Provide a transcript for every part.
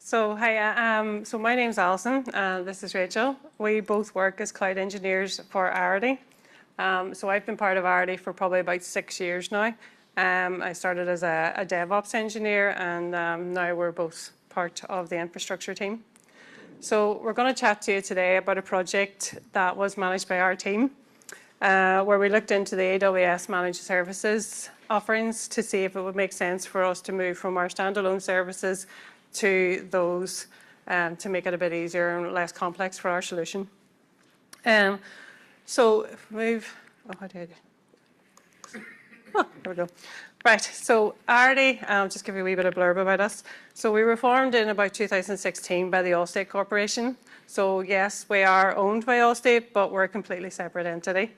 So my name's Alison, and this is Rachel. We both work as cloud engineers for Arity. So I've been part of Arity for probably about 6 years now. I started as a DevOps engineer, and now we're both part of the infrastructure team. So we're going to chat to you today about a project that was managed by our team, where we looked into the AWS managed services offerings to see if it would make sense for us to move from our standalone services to those to make it a bit easier and less complex for our solution. So if we move, how do I do? Oh, there we go. Right, so Arity, just give you a wee bit of blurb about us. So we were formed in about 2016 by the Allstate Corporation. So yes, we are owned by Allstate, but we're a completely separate entity.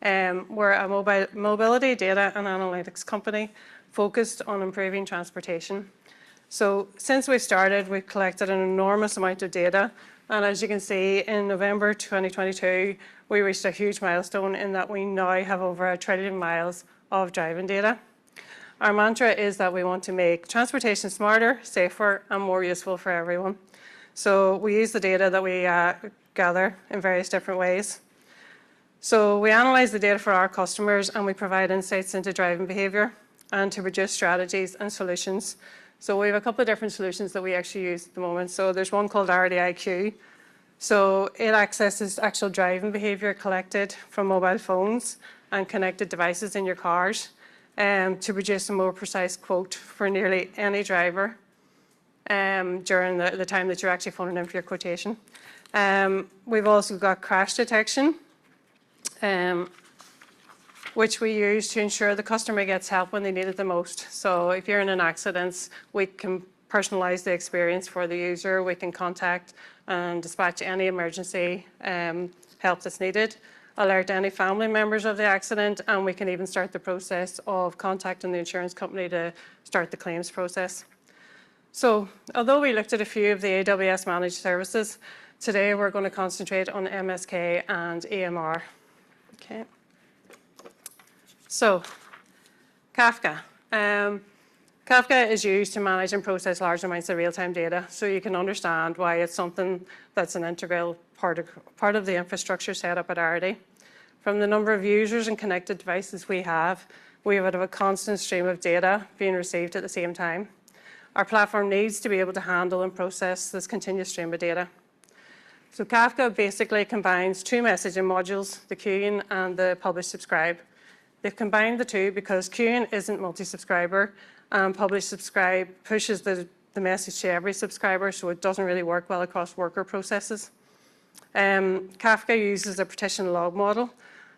We're a mobility data and analytics company focused on improving transportation. So since we started, we've collected an enormous amount of data. And as you can see, in November 2022, we reached a huge milestone in that we now have over 1 trillion miles of driving data. Our mantra is that we want to make transportation smarter, safer, and more useful for everyone. So we use the data that we gather in various different ways. So we analyze the data for our customers, and we provide insights into driving behavior and to produce strategies and solutions. So we have a couple of different solutions that we actually use at the moment. So there's one called Arity IQ. So it accesses actual driving behavior collected from mobile phones and connected devices in your cars to produce a more precise quote for nearly any driver during the time that you're actually phoning in for your quotation. We've also got crash detection, which we use to ensure the customer gets help when they need it the most. So if you're in an accident, we can personalize the experience for the user. We can contact and dispatch any emergency help that's needed, alert any family members of the accident, and we can even start the process of contacting the insurance company to start the claims process. So although we looked at a few of the AWS managed services, today we're going to concentrate on MSK and EMR. Okay. So Kafka. Kafka is used to manage and process large amounts of real-time data, so you can understand why it's something that's an integral part of the infrastructure set up at Arity. From the number of users and connected devices we have a constant stream of data being received at the same time. Our platform needs to be able to handle and process this continuous stream of data. So Kafka basically combines two messaging modules, the queuing and the publish subscribe. They've combined the two because queuing isn't multi-subscriber, and publish subscribe pushes the message to every subscriber, so it doesn't really work well across worker processes. Kafka uses a partition log model,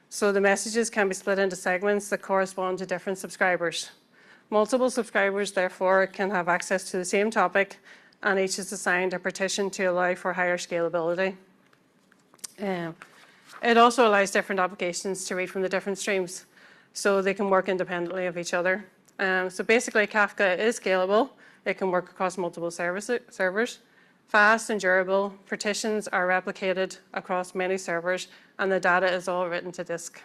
so the messages can be split into segments that correspond to different subscribers. Multiple subscribers, therefore, can have access to the same topic, and each is assigned a partition to allow for higher scalability. It also allows different applications to read from the different streams, so they can work independently of each other. So basically, Kafka is scalable. It can work across multiple servers. Fast and durable, partitions are replicated across many servers, and the data is all written to disk.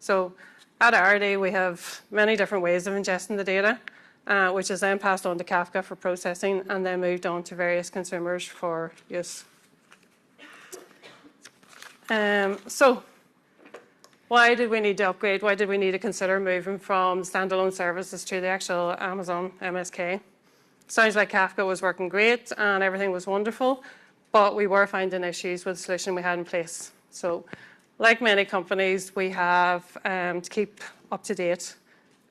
So at Arity, we have many different ways of ingesting the data, which is then passed on to Kafka for processing and then moved on to various consumers for use. So why did we need to upgrade? Why did we need to consider moving from standalone services to the actual Amazon MSK? Sounds like Kafka was working great and everything was wonderful, but we were finding issues with the solution we had in place. So like many companies, we have to keep up to date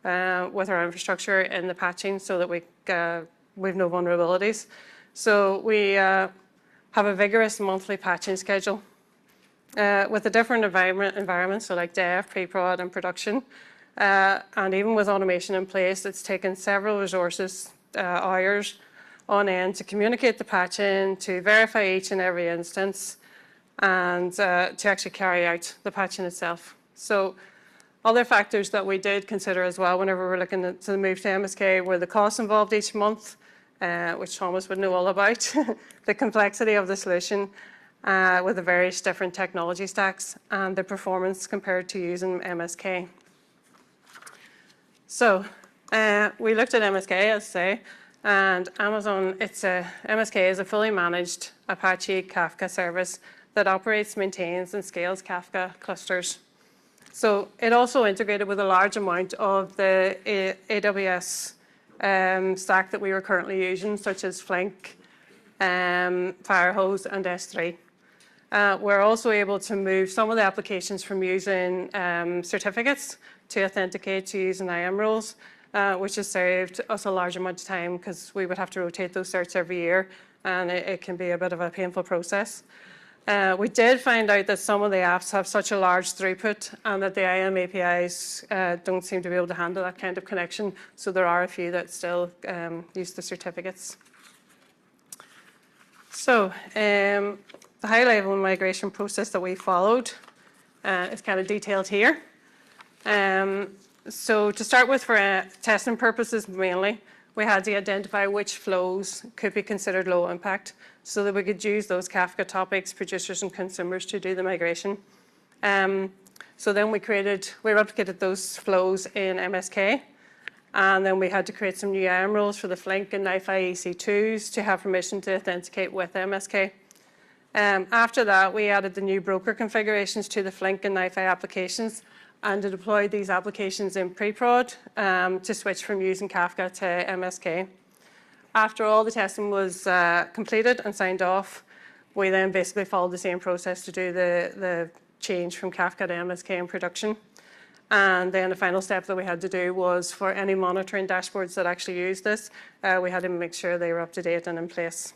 with our infrastructure in the patching so that we have no vulnerabilities. So we have a vigorous monthly patching schedule. With the different environments, so like dev, pre-prod, and production, and even with automation in place, it's taken several resources, hours on end to communicate the patching, to verify each and every instance, and to actually carry out the patching itself. So other factors that we did consider as well whenever we're looking at the move to MSK were the costs involved each month, which Thomas would know all about, the complexity of the solution, with the various different technology stacks, and the performance compared to using MSK. So we looked at MSK, as I say, And Amazon, MSK is a fully managed Apache Kafka service that operates, maintains, and scales Kafka clusters. So it also integrated with a large amount of the AWS stack that we were currently using, such as Flink, firehose, and S3. We're also able to move some of the applications from using certificates to authenticate to using IAM rules, which has saved us a large amount of time because we would have to rotate those certs every year, and it can be a bit of a painful process. We did find out that some of the apps have such a large throughput and that the IAM APIs don't seem to be able to handle that kind of connection, so there are a few that still use the certificates. So the high-level migration process that we followed is kind of detailed here. So to start with, for testing purposes mainly, we had to identify which flows could be considered low impact so that we could use those Kafka topics, producers and consumers to do the migration. So then we replicated those flows in MSK, and then we had to create some new IAM rules for the Flink and NiFi EC2s to have permission to authenticate with MSK. After that, we added the new broker configurations to the Flink and NiFi applications and to deploy these applications in pre-prod to switch from using Kafka to MSK. After all the testing was completed and signed off, we then basically followed the same process to do the change from Kafka to MSK in production. And then the final step that we had to do was for any monitoring dashboards that actually use this, we had to make sure they were up to date and in place.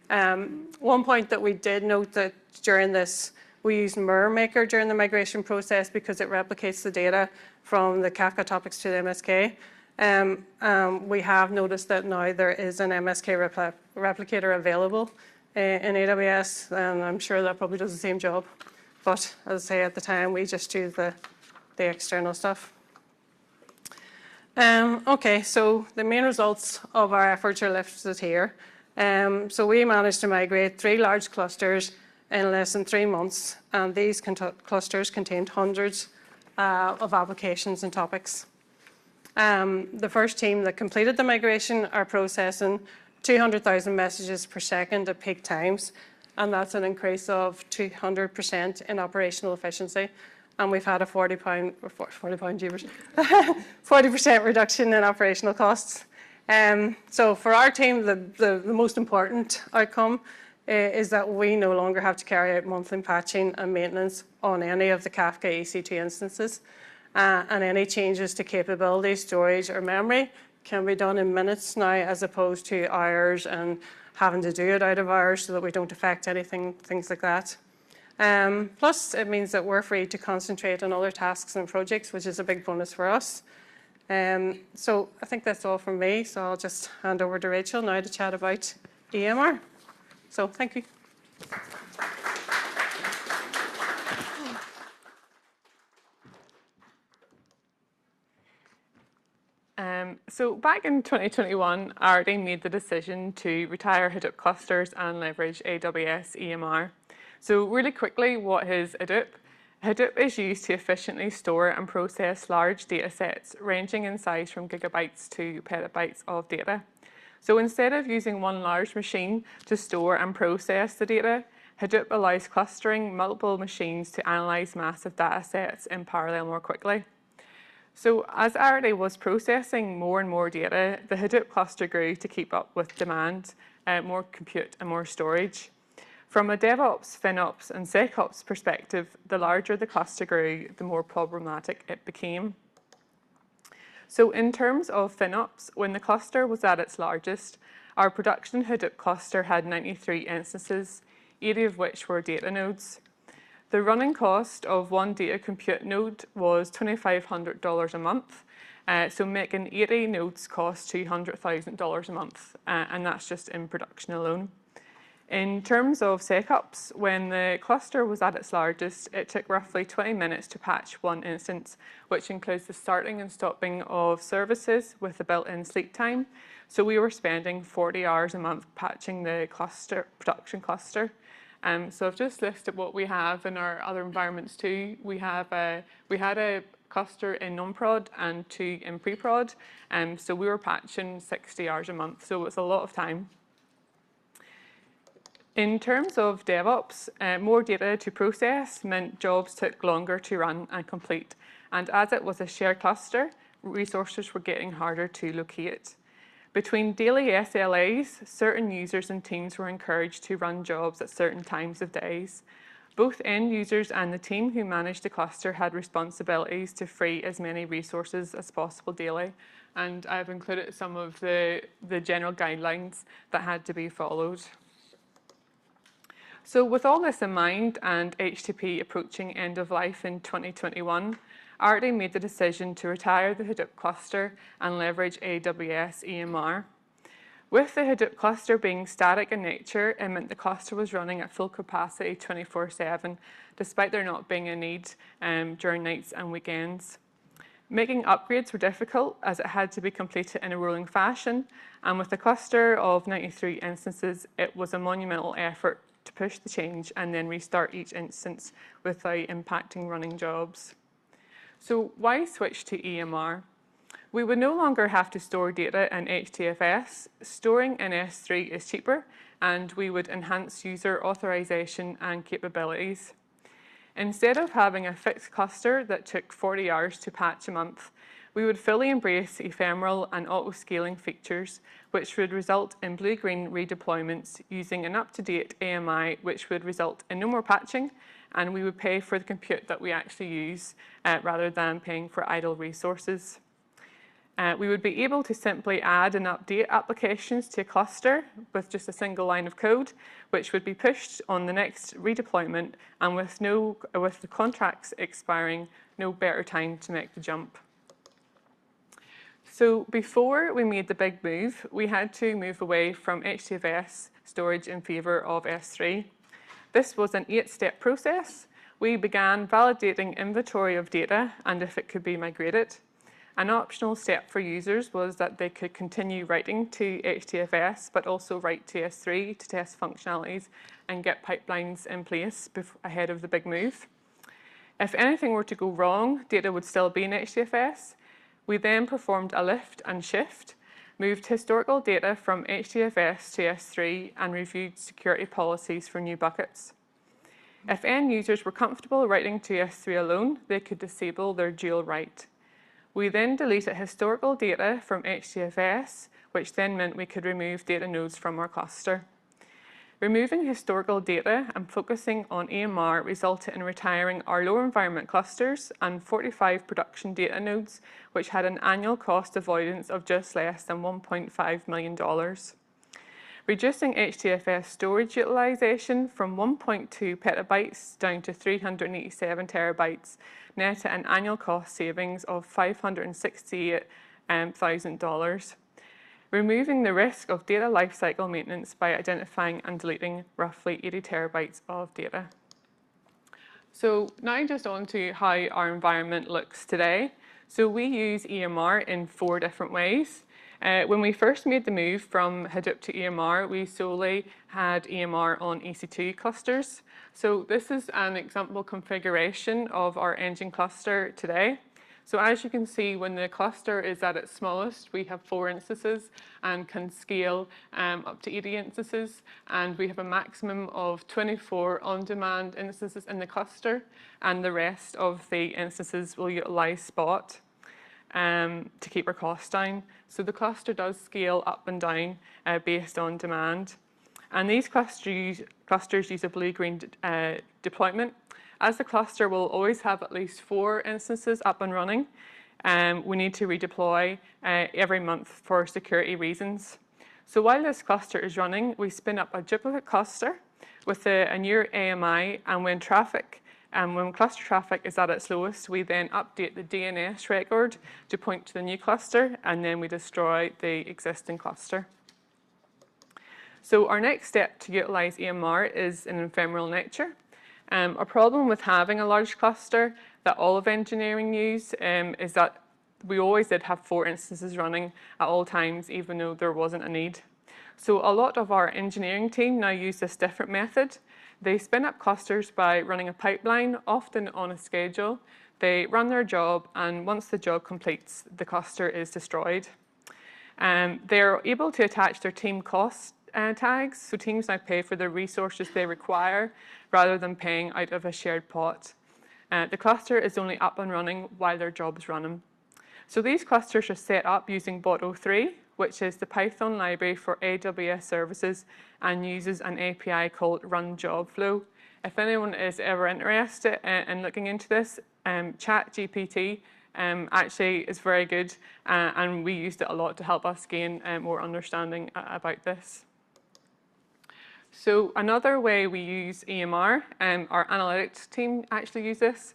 One point that we did note that during this, we used Mirror Maker during the migration process because it replicates the data from the Kafka topics to the MSK. We have noticed that now there is an MSK replicator available in AWS, and I'm sure that probably does the same job. But as I say, at the time, we just use the external stuff. Okay, so the main results of our efforts are listed here. So we managed to migrate 3 large clusters in less than 3 months, and these clusters contained hundreds of applications and topics. The first team that completed the migration are processing 200,000 messages per second at peak times, and that's an increase of 200% in operational efficiency. And we've had a 40% reduction in operational costs. So for our team, the most important outcome is that we no longer have to carry out monthly patching and maintenance on any of the Kafka EC2 instances. And any changes to capability, storage, or memory can be done in minutes now as opposed to hours and having to do it out of hours so that we don't affect anything, things like that. Plus, it means that we're free to concentrate on other tasks and projects, which is a big bonus for us. So I think that's all from me. So I'll just hand over to Rachel now to chat about EMR. So thank you. So back in 2021, Arity made the decision to retire Hadoop clusters and leverage AWS EMR. So really quickly, what is Hadoop? Hadoop is used to efficiently store and process large data sets ranging in size from gigabytes to petabytes of data. So instead of using one large machine to store and process the data, Hadoop allows clustering multiple machines to analyze massive data sets in parallel more quickly. So as Arity was processing more and more data, the Hadoop cluster grew to keep up with demand, more compute and more storage. From a DevOps, FinOps and SecOps perspective, the larger the cluster grew, the more problematic it became. So in terms of FinOps, when the cluster was at its largest, our production Hadoop cluster had 93 instances, 80 of which were data nodes. The running cost of one data compute node was $2,500 a month, so making 80 nodes cost $200,000 a month, and that's just in production alone. In terms of SecOps, when the cluster was at its largest, it took roughly 20 minutes to patch one instance, which includes the starting and stopping of services with the built-in sleep time. So we were spending 40 hours a month patching the production cluster. So I've just listed what we have in our other environments too. We had a cluster in non-prod and 2 in pre-prod. So we were patching 60 hours a month, so it's a lot of time. In terms of DevOps, more data to process meant jobs took longer to run and complete. And as it was a shared cluster, resources were getting harder to locate. Between daily SLAs, certain users and teams were encouraged to run jobs at certain times of days. Both end users and the team who managed the cluster had responsibilities to free as many resources as possible daily. And I've included some of the general guidelines that had to be followed. So with all this in mind and HTTP approaching end of life in 2021, Arity made the decision to retire the Hadoop cluster and leverage AWS EMR. With the Hadoop cluster being static in nature, it meant the cluster was running at full capacity 24/7, despite there not being a need during nights and weekends. Making upgrades were difficult as it had to be completed in a rolling fashion, and with a cluster of 93 instances, it was a monumental effort to push the change and then restart each instance without impacting running jobs. So why switch to EMR? We would no longer have to store data in HDFS. Storing in S3 is cheaper, and we would enhance user authorization and capabilities. Instead of having a fixed cluster that took 40 hours to patch a month, we would fully embrace ephemeral and auto-scaling features, which would result in blue-green redeployments using an up-to-date AMI, which would result in no more patching, and we would pay for the compute that we actually use rather than paying for idle resources. We would be able to simply add and update applications to a cluster with just a single line of code, which would be pushed on the next redeployment, and with the contracts expiring, no better time to make the jump. So before we made the big move, we had to move away from HDFS storage in favour of S3. This was an 8-step process. We began validating inventory of data and if it could be migrated. An optional step for users was that they could continue writing to HDFS, but also write to S3 to test functionalities and get pipelines in place ahead of the big move. If anything were to go wrong, data would still be in HDFS. We then performed a lift and shift, moved historical data from HDFS to S3, and reviewed security policies for new buckets. If end users were comfortable writing to S3 alone, they could disable their dual write. We then deleted historical data from HDFS, which then meant we could remove data nodes from our cluster. Removing historical data and focusing on EMR resulted in retiring our lower environment clusters and 45 production data nodes, which had an annual cost avoidance of just less than $1.5 million. Reducing HDFS storage utilization from 1.2 petabytes down to 387 terabytes netted an annual cost savings of $568,000. Removing the risk of data lifecycle maintenance by identifying and deleting roughly 80 terabytes of data. So now just on to how our environment looks today. So we use EMR in 4 different ways. When we first made the move from Hadoop to EMR, we solely had EMR on EC2 clusters. So this is an example configuration of our engine cluster today. So as you can see, when the cluster is at its smallest, we have 4 instances and can scale up to 80 instances. And we have a maximum of 24 on-demand instances in the cluster, and the rest of the instances will utilize Spot to keep our costs down. So the cluster does scale up and down based on demand. And these clusters use a blue-green deployment. As the cluster will always have at least 4 instances up and running, we need to redeploy every month for security reasons. So while this cluster is running, we spin up a duplicate cluster with a new AMI, and when cluster traffic is at its lowest, we then update the DNS record to point to the new cluster, and then we destroy the existing cluster. So our next step to utilize EMR is in ephemeral nature. A problem with having a large cluster that all of engineering use is that we always did have 4 instances running at all times, even though there wasn't a need. So a lot of our engineering team now use this different method. They spin up clusters by running a pipeline, often on a schedule. They run their job, and once the job completes, the cluster is destroyed. They're able to attach their team cost tags, so teams now pay for the resources they require rather than paying out of a shared pot. The cluster is only up and running while their job is running. So these clusters are set up using Bot03, which is the Python library for AWS services and uses an API called Run Job Flow. If anyone is ever interested in looking into this, ChatGPT actually is very good, and we used it a lot to help us gain more understanding about this. So another way we use EMR, our analytics team actually use this.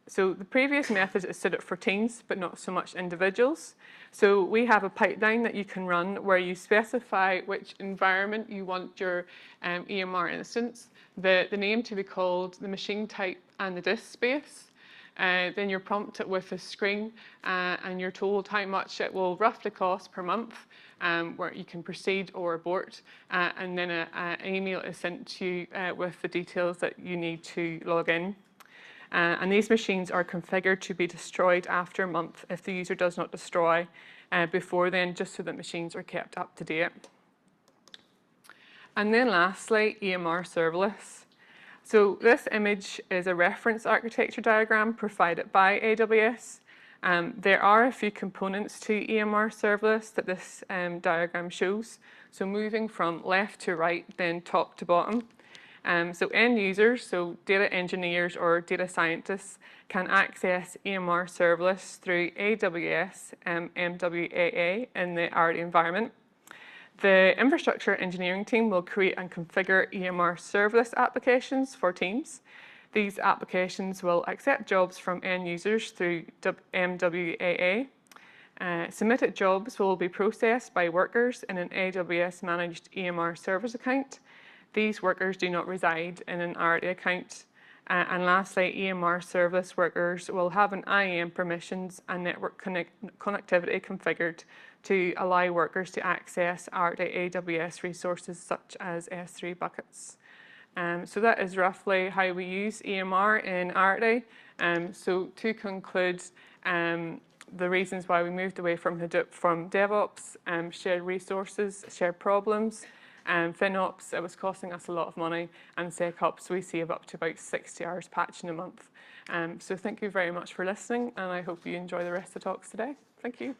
So the previous method is set up for teams, but not so much individuals. So we have a pipeline that you can run where you specify which environment you want your EMR instance, the name to be called, the machine type, and the disk space. Then you're prompted with a screen and you're told how much it will roughly cost per month, where you can proceed or abort, and then an email is sent to you with the details that you need to log in. And these machines are configured to be destroyed after a month if the user does not destroy before then, just so that machines are kept up to date. And then lastly, EMR serverless. So this image is a reference architecture diagram provided by AWS. There are a few components to EMR serverless that this diagram shows. So moving from left to right, then top to bottom. So end users, so data engineers or data scientists, can access EMR serverless through AWS MWAA in the Arity environment. The infrastructure engineering team will create and configure EMR serverless applications for teams. These applications will accept jobs from end users through MWAA. Submitted jobs will be processed by workers in an AWS managed EMR service account. These workers do not reside in an Arity account. And lastly, EMR serverless workers will have an IAM permissions and network connectivity configured to allow workers to access Arity AWS resources such as S3 buckets. So that is roughly how we use EMR in Arity. So to conclude, the reasons why we moved away from Hadoop from DevOps, shared resources, shared problems, FinOps, it was costing us a lot of money, and SecOps, we save up to about 60 hours patching a month. So thank you very much for listening, and I hope you enjoy the rest of the talks today. Thank you.